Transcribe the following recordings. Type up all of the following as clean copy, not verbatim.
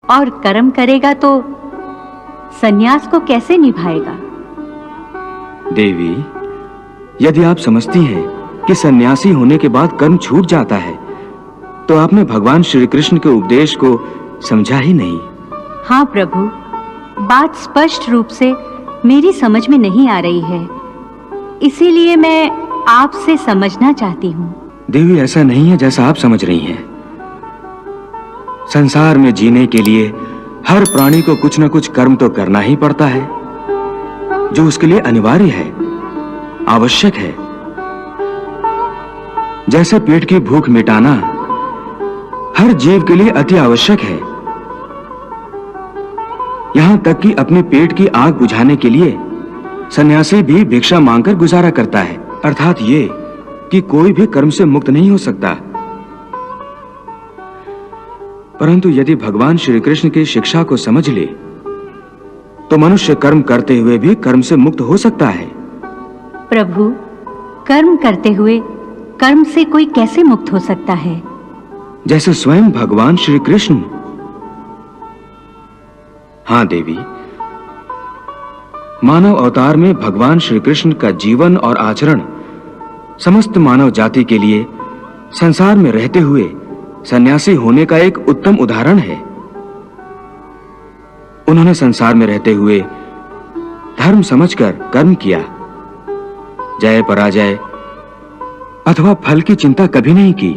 और कर्म करेगा तो संन्यास को कैसे निभाएगा? देवी, यदि आप समझती हैं कि सन्यासी होने के बाद कर्म छूट जाता है, तो आपने भगवान श्री कृष्ण के उपदेश को समझा ही नहीं। हाँ प्रभु, बात स्पष्ट रूप से मेरी समझ में नहीं आ रही है, इसीलिए मैं आपसे समझना चाहती हूँ। देवी, ऐसा नहीं है जैसा आप समझ रही हैं। संसार में जीने के लिए हर प्राणी को कुछ न कुछ कर्म तो करना ही पड़ता है, जो उसके लिए अनिवार्य है, आवश्यक है। जैसे पेट की भूख मिटाना हर जीव के लिए अति आवश्यक है, यहां तक कि अपने पेट की आग बुझाने के लिए सन्यासी भी भिक्षा मांगकर गुजारा करता है। अर्थात ये कि कोई भी कर्म से मुक्त नहीं हो सकता। परंतु यदि भगवान श्री कृष्ण की शिक्षा को समझ ले तो मनुष्य कर्म करते हुए भी कर्म से मुक्त हो सकता है। प्रभु, कर्म करते हुए कर्म से कोई कैसे मुक्त हो सकता है? जैसे स्वयं भगवान श्री कृष्ण। हाँ देवी, मानव अवतार में भगवान श्री कृष्ण का जीवन और आचरण समस्त मानव जाति के लिए संसार में रहते हुए सन्यासी होने का एक उत्तम उदाहरण है। उन्होंने संसार में रहते हुए धर्म समझकर कर्म किया, जय पराजय अथवा फल की चिंता कभी नहीं की।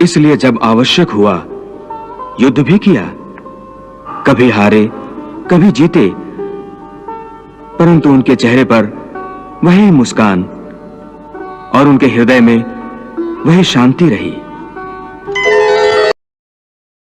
इसलिए जब आवश्यक हुआ युद्ध भी किया, कभी हारे कभी जीते, परंतु उनके चेहरे पर वही मुस्कान और उनके हृदय में वही शांति रही।